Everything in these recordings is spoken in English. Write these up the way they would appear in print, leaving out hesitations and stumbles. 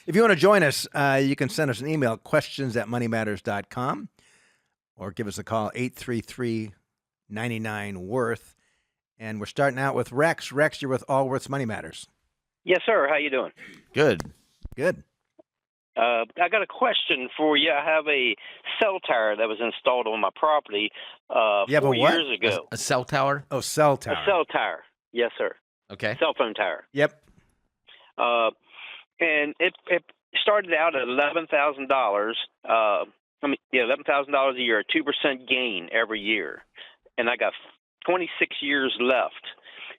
If you want to join us, you can send us an email, questions@moneymatters.com, or give us a call, 833-99-WORTH. And we're starting out with Rex. Rex, you're with Allworth's Money Matters. Yes, sir. How you doing? Good. I got a question for you. I have a cell tower that was installed on my property You have 4 a what? years ago. A cell tower? Oh, cell tower. A cell tower. Yes, sir. Okay. Cell phone tower. Yep. And it started out at $11,000. $11,000 a year, a 2% gain every year, and I got 26 years left.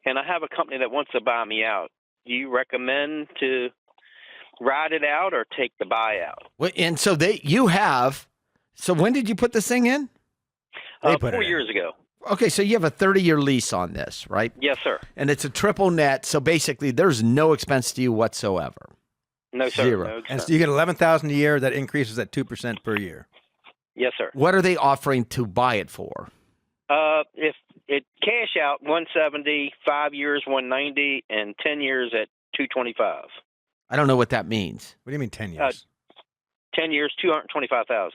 And I have a company that wants to buy me out. Do you recommend to ride it out or take the buyout? Well, and so so when did you put this thing in? 4 years ago. Okay, so you have a 30-year lease on this, right? Yes, sir. And it's a triple net, so basically there's no expense to you whatsoever. No, sir. Zero. No And expense. so you get $11,000 a year. That increases at 2% per year. Yes, sir. What are they offering to buy it for? If it cash out $170, 5 years $190, and 10 years at $225. I don't know what that means. What do you mean 10 years? 10 years, $225,000.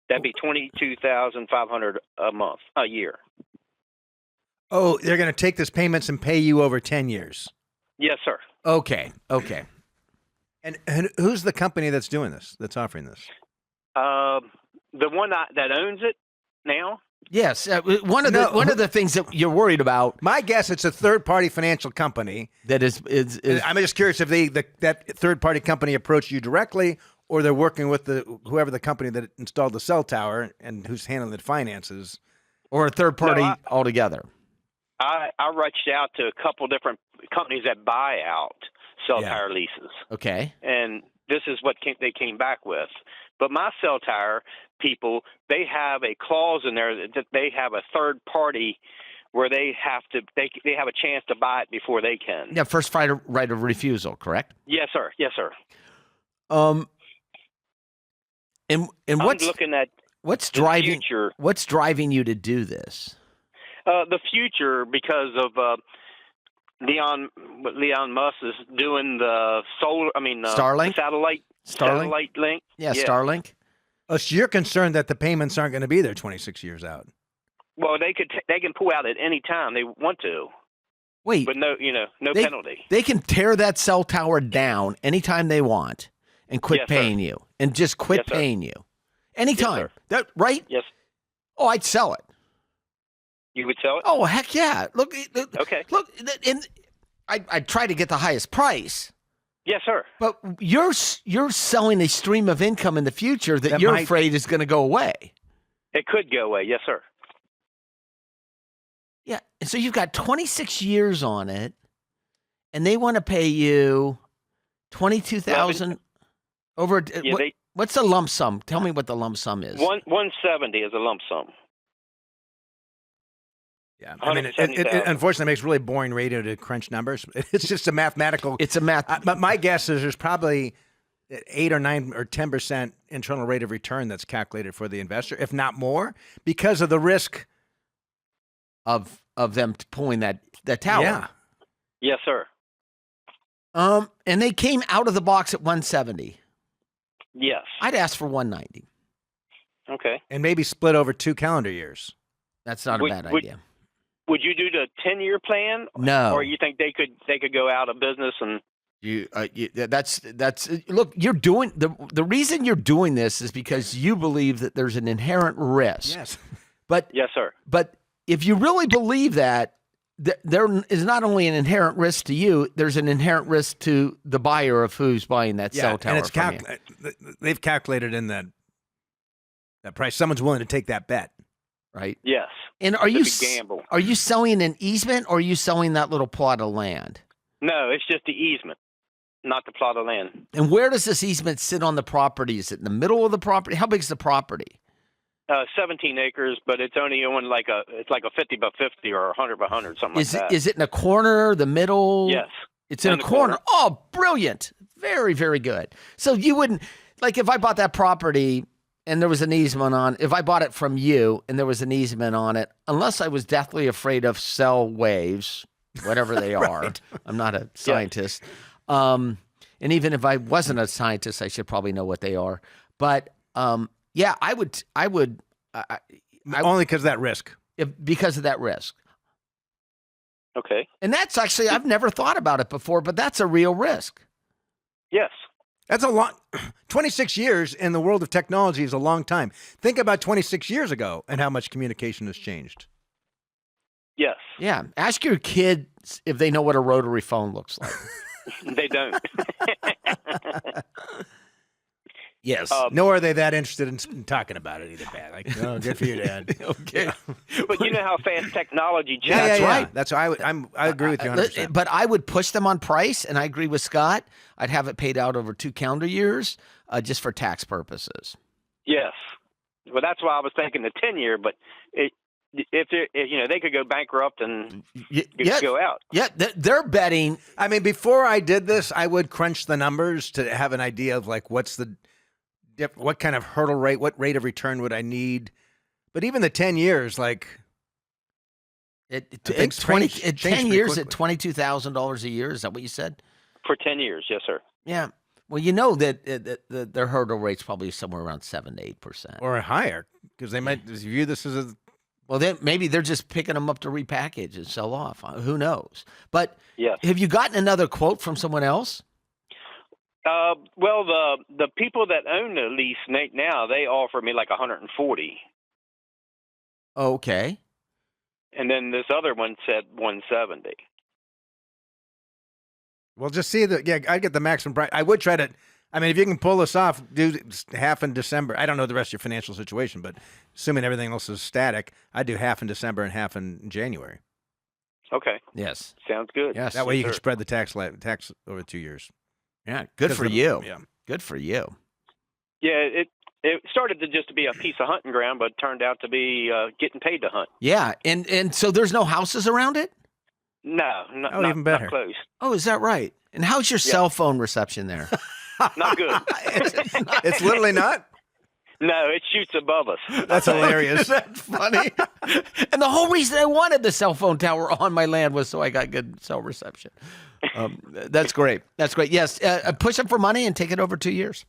That'd be $22,500 a year. Oh, they're going to take this payments and pay you over 10 years. Yes, sir. Okay. And who's the company that's doing this, that's offering this? The one that owns it now. Yes, one of the things that you're worried about My guess, it's a third-party financial company. that is I'm just curious if that third-party company approached you directly, or they're working with whoever the company that installed the cell tower and who's handling the finances. or a third party No, altogether. I reached out to a couple different companies that buy out cell tower leases, Okay. and this is what they came back with. But my cell tower people, they have a clause in there that they have a third party where they have a chance to buy it before they can. Yeah, first right of refusal, correct? Yes, sir. Yes, sir. And I'm looking at what's the driving future. what's driving you to do this? The future, because of Leon Musk is doing the solar. Starlink? satellite link. Yeah, Starlink. Oh, so you're concerned that the payments aren't going to be there 26 years out. Well, they can pull out at any time they want to, Wait, but no penalty. they can tear that cell tower down anytime they want and quit Yes, sir. paying you, and just quit Yes, sir. paying you anytime. Yes, sir. That right? Yes, Oh, I'd sell it. you would sell it. Oh, heck yeah! Look, Okay. Look, and I try to get the highest price. Yes, sir. But you're selling a stream of income in the future that you're afraid is going to go away. It could go away. Yes, sir. Yeah, and so you've got 26 years on it, and they want to pay you $22,000 over. What's the lump sum? Tell me what the lump sum is. 170 is a lump sum. Yeah, I mean, it unfortunately makes really boring radio to crunch numbers. It's just a mathematical. It's a math. But my guess is there's probably 8 or 9 or 10% internal rate of return that's calculated for the investor, if not more, because of the risk of them pulling that tower. Yeah. Yes, sir. And they came out of the box at 170. Yes. I'd ask for 190. Okay. And maybe split over 2 calendar years. That's not a bad idea. Would you do the 10-year plan? No. Or you think they could go out of business and? That's look. You're doing the reason you're doing this is because you believe that there's an inherent risk. Yes. But yes, sir. But if you really believe that, there is not only an inherent risk to you, there's an inherent risk to the buyer of who's buying that cell tower. And it's they've calculated in that price. Someone's willing to take that bet. Right. Yes. And are you selling an easement, or are you selling that little plot of land? No, it's just the easement, not the plot of land. And where does this easement sit on the property? Is it in the middle of the property? How big is the property? 17 acres, but it's only on like a 50 by 50 or 100 by 100, something like that. Is it in a corner, the middle? Yes. It's in a corner. Oh, brilliant. Very, very good. So you wouldn't, like if I bought that property and there was an easement on, if I bought it from you and there was an easement on it, unless I was deathly afraid of cell waves, whatever they are. Right. I'm not a scientist. And even if I wasn't a scientist, I should probably know what they are. But yeah, I would only because of that risk. Because of that risk. Okay. And that's actually, I've never thought about it before, but that's a real risk. Yes. That's a lot. 26 years in the world of technology is a long time. Think about 26 years ago and how much communication has changed. Yes. Yeah. Ask your kids if they know what a rotary phone looks like. They don't. Yes. Nor are they that interested in talking about it either, Pat. Like, oh, good for you, Dad. Okay. But you know how fast technology changes. That's right. That's why I agree with you 100%. But I would push them on price, and I agree with Scott. I'd have it paid out over 2 calendar years just for tax purposes. Yes. Well, that's why I was thinking the 10-year, but if they could go bankrupt and go out. Yeah, they're betting. I mean, before I did this, I would crunch the numbers to have an idea of like what kind of hurdle rate, what rate of return would I need. But even the 10 years, like it's 10 years at $22,000 a year. Is that what you said? For 10 years, yes, sir. Yeah. Well, you know that their hurdle rate's probably somewhere around 7 to 8%, or higher, because they might view this as a. Well, then maybe they're just picking them up to repackage and sell off. Who knows? But yes. Have you gotten another quote from someone else? Well, the people that own the lease now, they offer me like 140. Okay. And then this other one said 170. Well, just see I'd get the maximum price. I would try to. I mean, if you can pull this off, do half in December. I don't know the rest of your financial situation, but assuming everything else is static, I'd do half in December and half in January. Okay. Yes. Sounds good. Yes. That way you sir. can spread the tax over 2 years. Yeah. Good for you. Yeah. Good for you. Yeah. It started to just be a piece of hunting ground, but turned out to be getting paid to hunt. Yeah. And so there's no houses around it? No. Even better. Not close. Oh, is that right? And how's your cell phone reception there? Not good. It's literally not. No, it shoots above us. That's hilarious. That's funny. And the whole reason I wanted the cell phone tower on my land was so I got good cell reception. That's great. That's great. Yes, push them for money and take it over 2 years.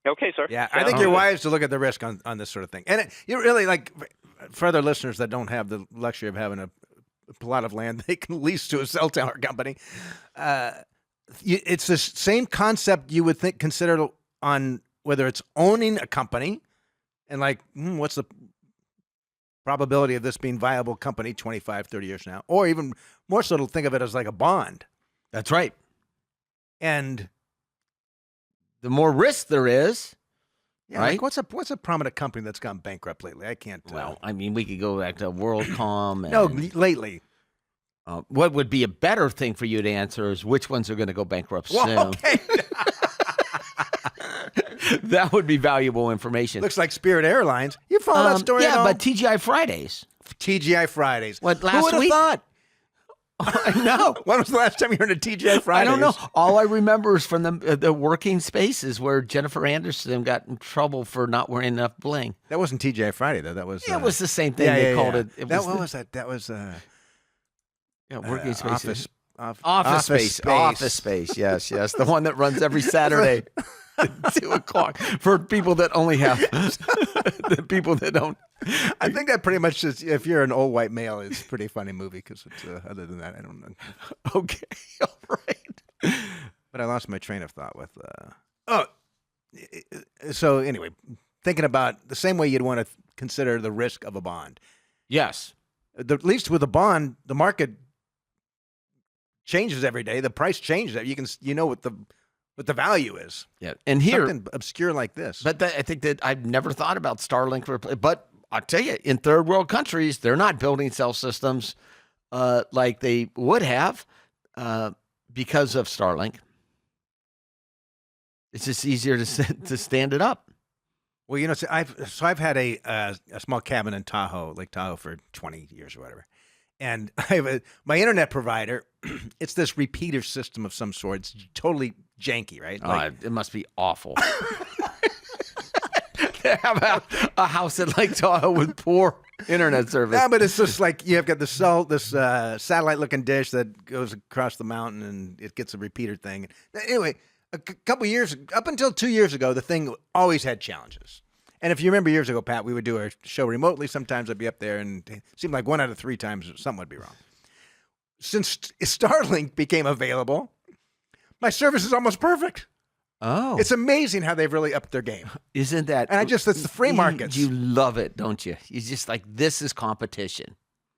Okay, sir. Yeah, I think you're wise to look at the risk on this sort of thing. And you really, like, for other listeners that don't have the luxury of having a plot of land they can lease to a cell tower company, it's the same concept you would consider on whether it's owning a company and like, what's the probability of this being viable company 25, 30 years from now? Or even more so to think of it as like a bond. That's right. And the more risk there is, right? Like what's a prominent company that's gone bankrupt lately? I can't. Well, I mean, we could go back to WorldCom. No, lately. What would be a better thing for you to answer is which ones are going to go bankrupt soon. Okay. That would be valuable information. Looks like Spirit Airlines. You follow that story at all? Yeah, but TGI Fridays. TGI Fridays. What, last Who would have week? thought? I know. When was the last time you heard of TGI Fridays? I don't know. All I remember is from the working spaces where Jennifer Anderson got in trouble for not wearing enough bling. That wasn't TGI Friday, though. That was... it was the same thing. They called it. What was that? That was... working spaces. Office space. Office space. Yes. The one that runs every Saturday at 2 o'clock for people that only have the people that don't. I think that pretty much is, if you're an old white male, it's a pretty funny movie because it's other than that, I don't know. Okay, all right. But I lost my train of thought with. So anyway, thinking about the same way you'd want to consider the risk of a bond. Yes. At least with a bond, the market changes every day. The price changes. You know what the value is. Yeah, and here something obscure like this. But I think that I've never thought about Starlink. But I'll tell you, in third world countries, they're not building cell systems like they would have because of Starlink. It's just easier to stand it up. Well, you know, I've had a small cabin in Lake Tahoe for 20 years or whatever. And I have my internet provider, it's this repeater system of some sort. It's totally janky, right? It must be awful. They have a house at Lake Tahoe with poor internet service. Yeah, but it's just like you have got this satellite-looking dish that goes across the mountain, and it gets a repeater thing. Anyway, couple years, up until 2 years ago, the thing always had challenges. And if you remember years ago, Pat, we would do our show remotely. Sometimes I'd be up there, and it seemed like 1 out of 3 times something would be wrong. Since Starlink became available, my service is almost perfect. Oh. It's amazing how they've really upped their game. Isn't that? And that's the free markets. You love it, don't you? You're just like, this is competition.